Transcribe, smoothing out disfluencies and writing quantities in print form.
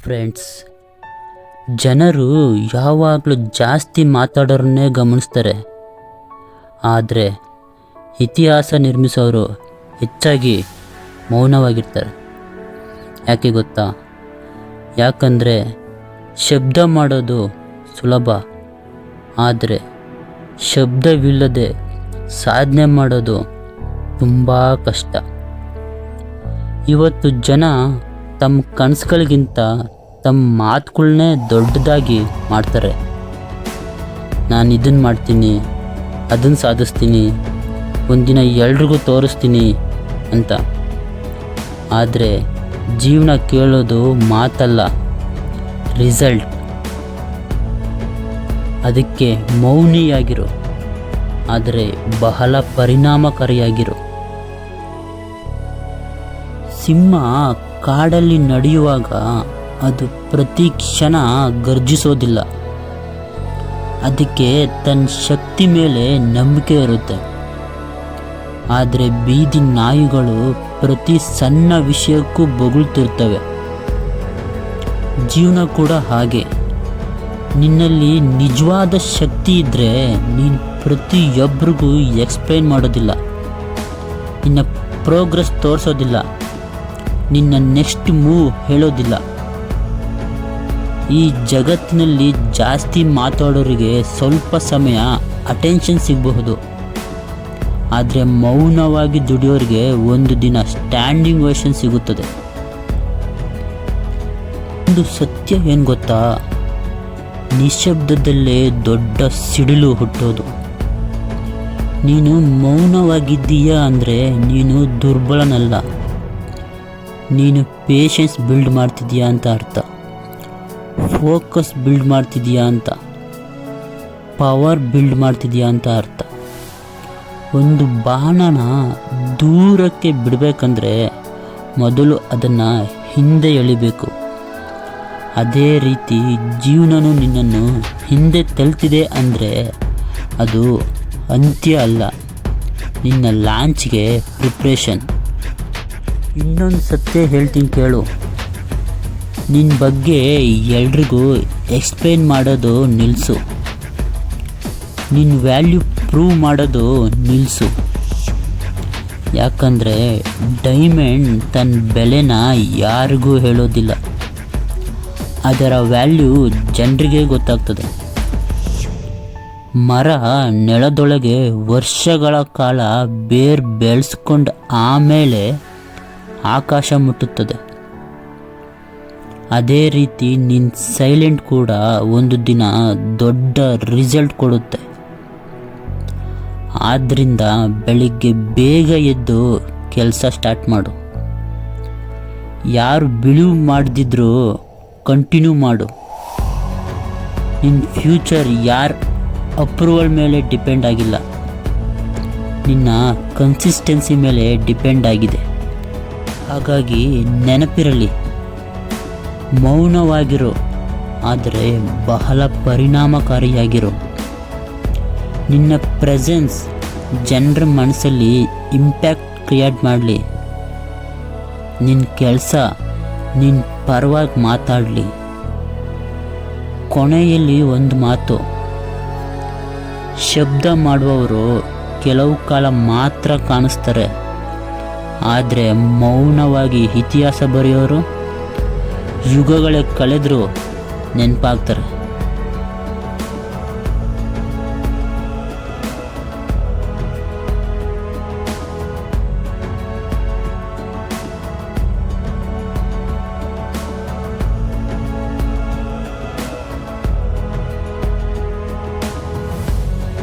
Friends, ಜನರು ಯಾವಾಗಲೂ ಜಾಸ್ತಿ ಮಾತಾಡೋರನ್ನೇ ಗಮನಿಸ್ತಾರೆ. ಆದರೆ ಇತಿಹಾಸ ನಿರ್ಮಿಸೋರು ಹೆಚ್ಚಾಗಿ ಮೌನವಾಗಿರ್ತಾರೆ. ಯಾಕೆ ಗೊತ್ತಾ? ಯಾಕಂದರೆ ಶಬ್ದ ಮಾಡೋದು ಸುಲಭ, ಆದರೆ ಶಬ್ದವಿಲ್ಲದೆ ಸಾಧನೆ ಮಾಡೋದು ತುಂಬ ಕಷ್ಟ. ಇವತ್ತು ಜನ ತಮ್ಮ ಕನಸುಗಳಿಗಿಂತ ತಮ್ಮ ಮಾತುಗಳನ್ನೇ ದೊಡ್ಡದಾಗಿ ಮಾಡ್ತಾರೆ. ನಾನು ಇದನ್ನು ಮಾಡ್ತೀನಿ, ಅದನ್ನು ಸಾಧಿಸ್ತೀನಿ, ಒಂದಿನ ಎಲ್ರಿಗೂ ತೋರಿಸ್ತೀನಿ ಅಂತ. ಆದರೆ ಜೀವನ ಕೇಳೋದು ಮಾತಲ್ಲ, ರಿಸಲ್ಟ್. ಅದಕ್ಕೆ ಮೌನಿಯಾಗಿರು, ಆದರೆ ಬಹಳ ಪರಿಣಾಮಕಾರಿಯಾಗಿರು. ಸಿಂಹ ಕಾಡಲ್ಲಿ ನಡೆಯುವಾಗ ಅದು ಪ್ರತಿ ಕ್ಷಣ ಗರ್ಜಿಸೋದಿಲ್ಲ. ಅದಕ್ಕೆ ತನ್ನ ಶಕ್ತಿ ಮೇಲೆ ನಂಬಿಕೆ ಇರುತ್ತೆ. ಆದರೆ ಬೀದಿ ನಾಯಿಗಳು ಪ್ರತಿ ಸಣ್ಣ ವಿಷಯಕ್ಕೂ ಬೊಗಳ್ತಿರ್ತವೆ. ಜೀವನ ಕೂಡ ಹಾಗೆ. ನಿನ್ನಲ್ಲಿ ನಿಜವಾದ ಶಕ್ತಿ ಇದ್ದರೆ ನೀನು ಪ್ರತಿಯೊಬ್ಬರಿಗೂ ಎಕ್ಸ್ಪ್ಲೈನ್ ಮಾಡೋದಿಲ್ಲ, ನಿನ್ನ ಪ್ರೋಗ್ರೆಸ್ ತೋರಿಸೋದಿಲ್ಲ, ನಿನ್ನ ನೆಕ್ಸ್ಟ್ ಮೂವ್ ಹೇಳೋದಿಲ್ಲ. ಈ ಜಗತ್ತಿನಲ್ಲಿ ಜಾಸ್ತಿ ಮಾತಾಡೋರಿಗೆ ಸ್ವಲ್ಪ ಸಮಯ ಅಟೆನ್ಷನ್ ಸಿಗಬಹುದು, ಆದರೆ ಮೌನವಾಗಿ ದುಡಿಯೋರಿಗೆ ಒಂದು ದಿನ ಸ್ಟ್ಯಾಂಡಿಂಗ್ ಓವೇಷನ್ ಸಿಗುತ್ತದೆ. ಒಂದು ಸತ್ಯ ಏನು ಗೊತ್ತಾ? ನಿಶಬ್ದದಲ್ಲೇ ದೊಡ್ಡ ಸಿಡಿಲು ಹುಟ್ಟೋದು. ನೀನು ಮೌನವಾಗಿದ್ದೀಯಾ ಅಂದರೆ ನೀನು ದುರ್ಬಲನಲ್ಲ, ನೀನು ಪೇಷನ್ಸ್ ಬಿಲ್ಡ್ ಮಾಡ್ತಿದ್ದೀಯಾ ಅಂತ ಅರ್ಥ. ಫೋಕಸ್ ಬಿಲ್ಡ್ ಮಾಡ್ತಿದ್ದೀಯಾ ಅಂತ, ಪವರ್ ಬಿಲ್ಡ್ ಮಾಡ್ತಿದ್ದೀಯಾ ಅಂತ ಅರ್ಥ. ಒಂದು ಬಾಣನ ದೂರಕ್ಕೆ ಬಿಡಬೇಕಂದ್ರೆ ಮೊದಲು ಅದನ್ನು ಹಿಂದೆ ಎಳಿಬೇಕು. ಅದೇ ರೀತಿ ಜೀವನನೂ ನಿನ್ನನ್ನು ಹಿಂದೆ ತಳ್ತಿದೆ ಅಂದರೆ ಅದು ಅಂತ್ಯ ಅಲ್ಲ, ನಿನ್ನ ಲಾಂಚ್ಗೆ ಪ್ರಿಪ್ರೇಷನ್. ಇನ್ನೊಂದು ಸತ್ಯ ಹೇಳ್ತೀನಿ ಕೇಳು. ನಿನ್ನ ಬಗ್ಗೆ ಎಲ್ರಿಗೂ ಎಕ್ಸ್ಪ್ಲೇನ್ ಮಾಡೋದು ನಿಲ್ಲಿಸು. ನಿನ್ನ ವ್ಯಾಲ್ಯೂ ಪ್ರೂವ್ ಮಾಡೋದು ನಿಲ್ಲಿಸು. ಯಾಕಂದರೆ ಡೈಮಂಡ್ ತನ್ನ ಬೆಲೆನ ಯಾರಿಗೂ ಹೇಳೋದಿಲ್ಲ, ಅದರ ವ್ಯಾಲ್ಯೂ ಜನರಿಗೆ ಗೊತ್ತಾಗ್ತದೆ. ಮರ ನೆಲದೊಳಗೆ ವರ್ಷಗಳ ಕಾಲ ಬೇರ್ ಬೆಳೆಸ್ಕೊಂಡು ಆಮೇಲೆ ಆಕಾಶ ಮುಟ್ಟುತ್ತದೆ. ಅದೇ ರೀತಿ ನಿನ್ನ ಸೈಲೆಂಟ್ ಕೂಡ ಒಂದು ದಿನ ದೊಡ್ಡ ರಿಸಲ್ಟ್ ಕೊಡುತ್ತೆ. ಆದ್ದರಿಂದ ಬೆಳಿಗ್ಗೆ ಬೇಗ ಎದ್ದು ಕೆಲಸ ಸ್ಟಾರ್ಟ್ ಮಾಡು. ಯಾರು ಬಿಲೀವ್ ಮಾಡದಿದ್ರೂ ಕಂಟಿನ್ಯೂ ಮಾಡು. ನಿನ್ನ ಫ್ಯೂಚರ್ ಯಾರ ಅಪ್ರೂವಲ್ ಮೇಲೆ ಡಿಪೆಂಡ್ ಆಗಿಲ್ಲ, ನಿನ್ನ ಕನ್ಸಿಸ್ಟೆನ್ಸಿ ಮೇಲೆ ಡಿಪೆಂಡ್ ಆಗಿದೆ. ಹಾಗಾಗಿ ನೆನಪಿರಲಿ, ಮೌನವಾಗಿರೋ ಆದರೆ ಬಹಳ ಪರಿಣಾಮಕಾರಿಯಾಗಿರೋ. ನಿನ್ನ ಪ್ರೆಸೆನ್ಸ್ ಜನರ ಮನಸ್ಸಲ್ಲಿ ಇಂಪ್ಯಾಕ್ಟ್ ಕ್ರಿಯೇಟ್ ಮಾಡಲಿ. ನಿನ್ನ ಕೆಲಸ ನಿನ್ನ ಪರವಾಗಿ ಮಾತಾಡಲಿ. ಕೊನೆಯಲ್ಲಿ ಒಂದು ಮಾತು, ಶಬ್ದ ಮಾಡುವವರು ಕೆಲವು ಕಾಲ ಮಾತ್ರ ಕಾಣಿಸ್ತಾರೆ, ಆದರೆ ಮೌನವಾಗಿ ಇತಿಹಾಸ ಬರೆಯೋರು ಯುಗಗಳೇ ಕಳೆದರೂ ನೆನಪಾಗ್ತಾರೆ.